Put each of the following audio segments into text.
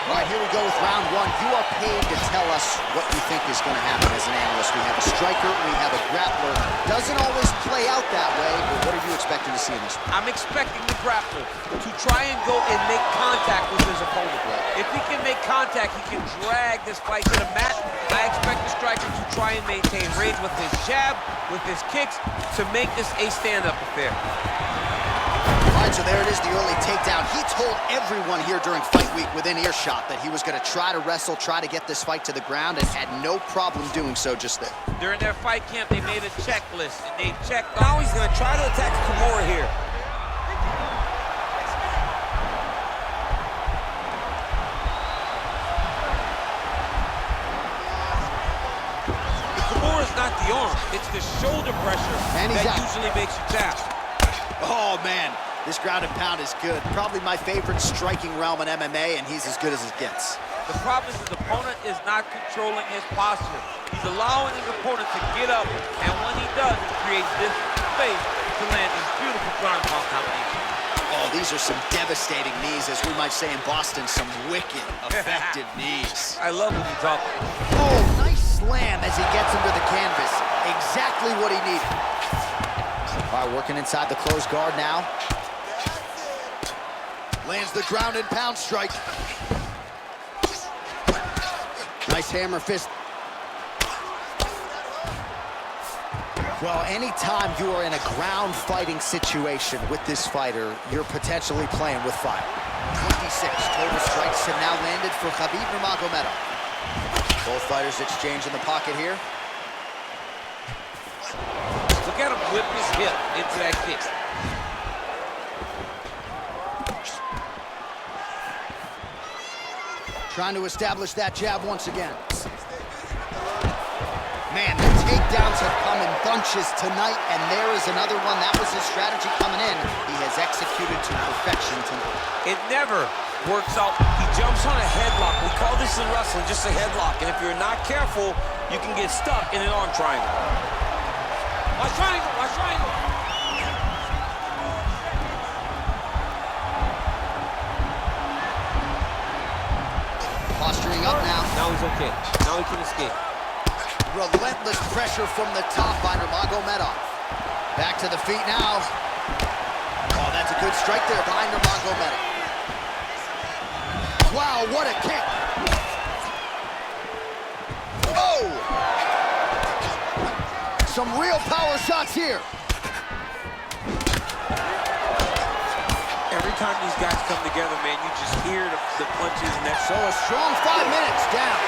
All right, here we go with round one. You are paid to tell us what you think is going to happen as an analyst. We have a striker, we have a grappler. Doesn't always play out that way, but what are you expecting to see in this one? I'm expecting the grappler to try and go and make contact with his opponent. If he can make contact, he can drag this fight to the mat. I expect the striker to try and maintain range with his jab, with his kicks, to make this a stand-up affair. All right, so there it is, the early takedown. He told everyone here during fight week within earshot that he was going to try to wrestle, try to get this fight to the ground, and had no problem doing so just there. During their fight camp, they made a checklist, and they checked. Now he's going to try to attack Kimura here. Kimura's not the arm, it's the shoulder pressure and that usually makes you tap. Oh, man. This ground and pound is good. Probably my favorite striking realm in MMA, and he's as good as it gets. The problem is his opponent is not controlling his posture. He's allowing his opponent to get up, and when he does, it creates this space to land these beautiful ground and pound combinations. Oh, these are some devastating knees, as we might say in Boston, some wicked, effective knees. I love when you talk. Oh, nice slam as he gets him to the canvas. Exactly what he needed. All right, working inside the closed guard now. Lands the ground and pound strike. Nice hammer fist. Well, anytime you are in a ground fighting situation with this fighter, you're potentially playing with fire. 26 total strikes have now landed for Khabib Nurmagomedov. Both fighters exchange in the pocket here. Look at him whip his hip into that kick. Trying to establish that jab once again. Man, the takedowns have come in bunches tonight, and there is another one. That was his strategy coming in. He has executed to perfection tonight. It never works out. He jumps on a headlock. We call this in wrestling just a headlock, and if you're not careful, you can get stuck in an arm triangle. Watch triangle, watch triangle. Posturing up now. Now he's okay. Now he can escape. Relentless pressure from the top by Nurmagomedov. Back to the feet now. Oh, that's a good strike there behind Nurmagomedov. Wow, what a kick. Oh! Some real power shots here. Every time these guys come together, man, you just hear the punches and that. So a strong 5 minutes down.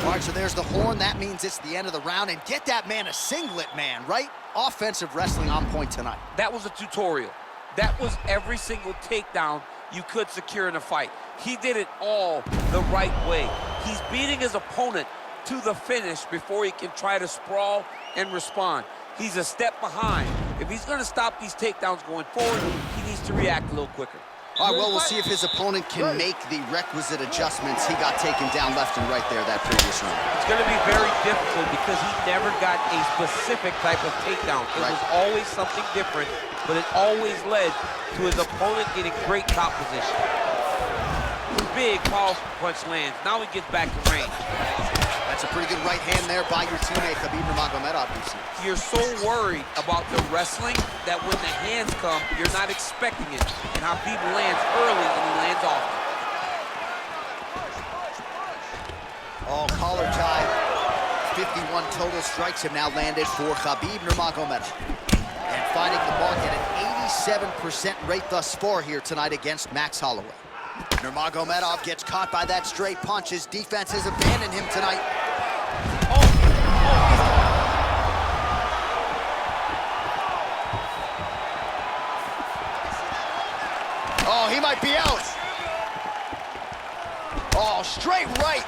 All right, so there's the horn. That means it's the end of the round. And get that man a singlet, man, right? Offensive wrestling on point tonight. That was a tutorial. That was every single takedown you could secure in a fight. He did it all the right way. He's beating his opponent to the finish before he can try to sprawl and respond. He's a step behind. If he's going to stop these takedowns going forward, he needs to react a little quicker. All right, well, we'll see if his opponent can make the requisite adjustments. He got taken down left and right there that previous round. It's going to be very difficult because he never got a specific type of takedown. It was always something different, but it always led to his opponent getting great top position. Big, powerful punch lands. Now he gets back to range. That's a pretty good right hand there by your teammate, Khabib Nurmagomedov. You're so worried about the wrestling that when the hands come, you're not expecting it. And Khabib lands early and he lands often. Oh, collar tie. 51 total strikes have now landed for Khabib Nurmagomedov. And finding the mark at an 87% rate thus far here tonight against Max Holloway. Nurmagomedov gets caught by that straight punch. His defense has abandoned him tonight. Oh, he might be out. Oh, straight right.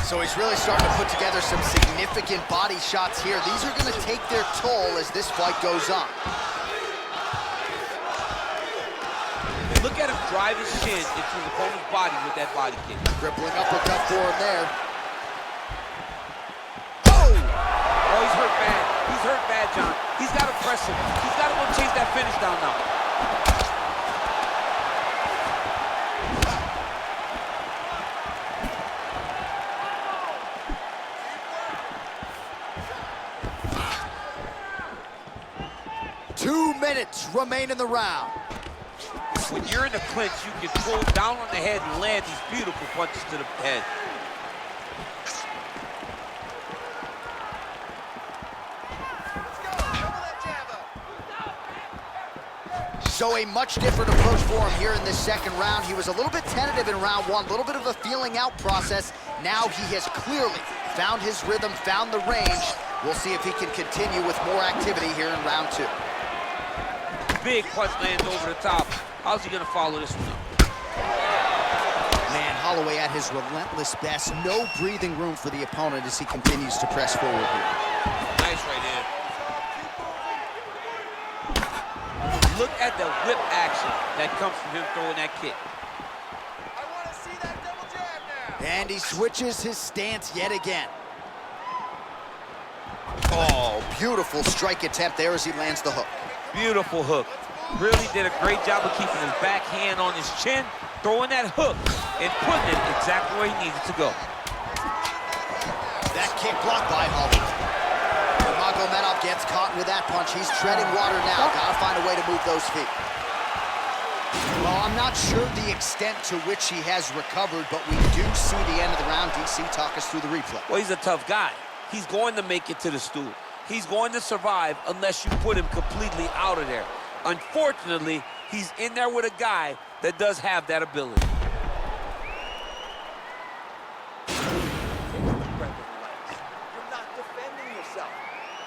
So he's really starting to put together some significant body shots here. These are going to take their toll as this fight goes on. Look at him drive his shin into his opponent's body with that body kick. Crippling uppercut for him there. Oh, he's hurt bad. He's hurt bad, John. He's got to press him. He's got to go chase that finish down now. Minutes remain in the round. When you're in the clinch, you can pull down on the head and land these beautiful punches to the head. So a much different approach for him here in this second round. He was a little bit tentative in round one, a little bit of a feeling out process. Now he has clearly found his rhythm, found the range. We'll see if he can continue with more activity here in round two. Big punch lands over the top. How's he gonna follow this one up? Man, Holloway at his relentless best. No breathing room for the opponent as he continues to press forward here. Nice right hand. Look at the whip action that comes from him throwing that kick. I want to see that double jab now. And he switches his stance yet again. Oh, Beautiful strike attempt there as he lands the hook. beautiful hook. Really did a great job of keeping his backhand on his chin, throwing that hook, and putting it exactly where he needed to go. That kick blocked by Holloway. Nurmagomedov gets caught with that punch. He's treading water now. Gotta find a way to move those feet. Well, I'm not sure the extent to which he has recovered, but we do see the end of the round. DC, talk us through the replay. Well, he's a tough guy. He's going to make it to the stool. He's going to survive unless you put him completely out of there. Unfortunately, he's in there with a guy that does have that ability. You're not defending yourself.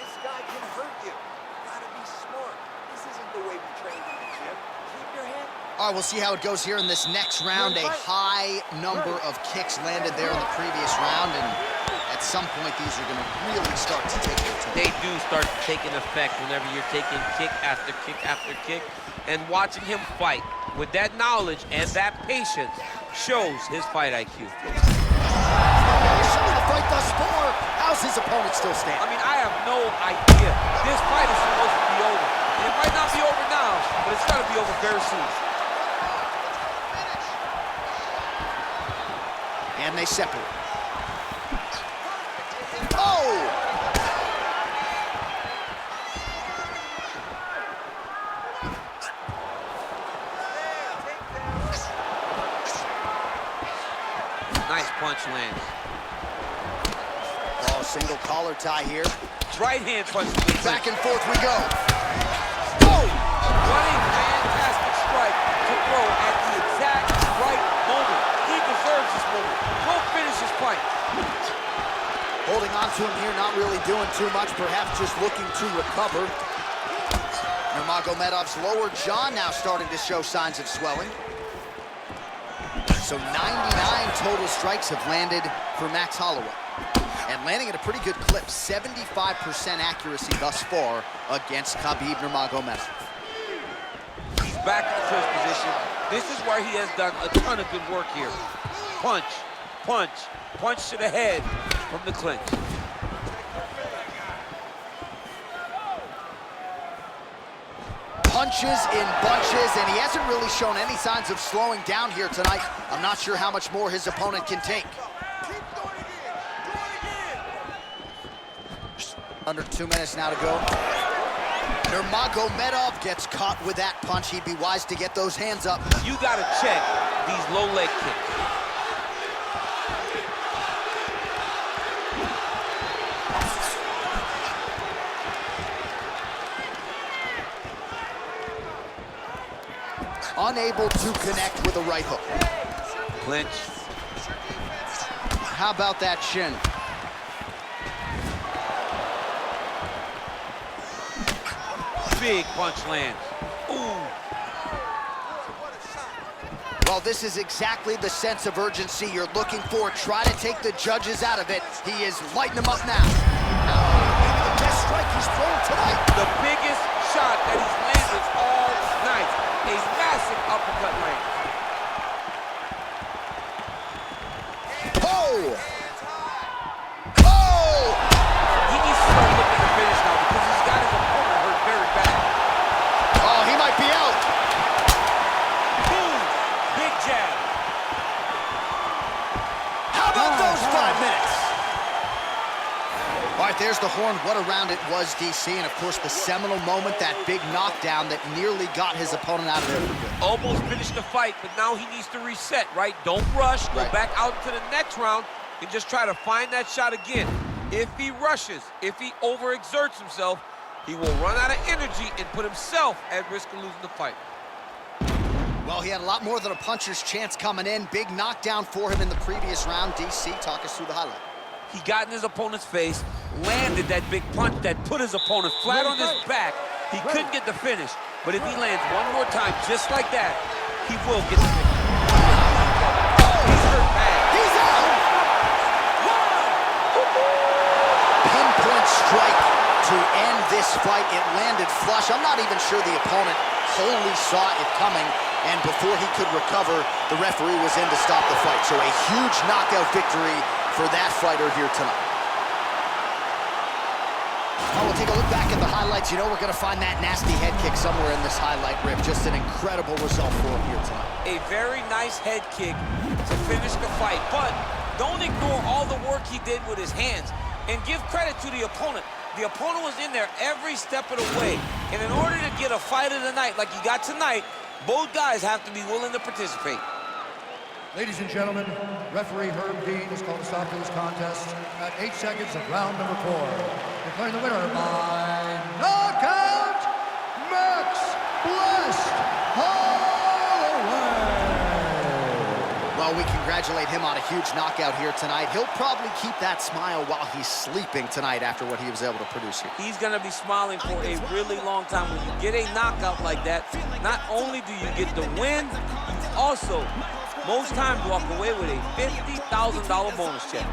This guy can hurt you. You gotta be smart. This isn't the way we train in the gym. Keep your head. All right, we'll see how it goes here in this next round. A high number of kicks landed there in the previous round, and at some point, these are going to really start to take their toll. They do start taking effect whenever you're taking kick after kick after kick, and watching him fight with that knowledge and that patience shows his fight IQ. Showing the fight thus far. How's his opponent still standing? I mean, I have no idea. This fight is supposed to be over. And it might not be over now, but it's got to be over very soon. And they separate. Oh! Nice punch lands. Oh, single collar tie here. Right hand punch. Back and forth we go. Oh! What a fantastic strike to throw at the exact right moment. He deserves this moment. Go finish his fight. Holding on to him here, not really doing too much, perhaps just looking to recover. Nurmagomedov's lower jaw now starting to show signs of swelling. So 99 total strikes have landed for Max Holloway. And landing at a pretty good clip, 75% accuracy thus far against Khabib Nurmagomedov. He's back in the clinch position. This is where he has done a ton of good work here. Punch, punch, punch to the head from the clinch. Punches in bunches, and he hasn't really shown any signs of slowing down here tonight. I'm not sure how much more his opponent can take. Under 2 minutes now to go. Nurmagomedov gets caught with that punch. He'd be wise to get those hands up. You gotta check these low leg kicks. Unable to connect with a right hook. Clinch. How about that shin? Big punch lands. Ooh. Well, this is exactly the sense of urgency you're looking for. Try to take the judges out of it. He is lighting them up now. The best strike he's thrown tonight. The biggest shot that he's landed all night. A massive uppercut. uppercut lands. Oh! Oh! He needs to start looking to finish now because he's got his opponent hurt very bad. Oh, he might be out. Boom! Big jab. How about those 5 minutes? All right, there's the horn. What a round it was, DC. And, of course, the seminal moment, that big knockdown that nearly got his opponent out of there for good. Almost finished the fight, but now he needs to reset, right? Don't rush. Go back out to the next round and just try to find that shot again. If he rushes, if he overexerts himself, he will run out of energy and put himself at risk of losing the fight. Well, he had a lot more than a puncher's chance coming in. Big knockdown for him in the previous round. DC, talk us through the highlight. He got in his opponent's face, landed that big punch that put his opponent flat on his back. He couldn't get the finish, but if he lands one more time just like that, he will get the finish. He's hurt bad. He's out! Pinpoint strike to end this fight. It landed flush. I'm not even sure the opponent wholly saw it coming, and before he could recover, the referee was in to stop the fight. So a huge knockout victory for that fighter here tonight. Oh, we'll take a look back at the highlights. You know we're going to find that nasty head kick somewhere in this highlight rip. Just an incredible result for him here tonight. A very nice head kick to finish the fight, but don't ignore all the work he did with his hands, and give credit to the opponent. The opponent was in there every step of the way, and in order to get a fight of the night like you got tonight, both guys have to be willing to participate. Ladies and gentlemen, referee Herb Dean has called a stop to this contest at 8 seconds of round number 4. Declaring the winner by knockout, Max Holloway. Well, we congratulate him on a huge knockout here tonight. He'll probably keep that smile while he's sleeping tonight after what he was able to produce here. He's going to be smiling for a really long time. When you get a knockout like that, not only do you get the win, you also most times walk away with a $50,000 bonus check.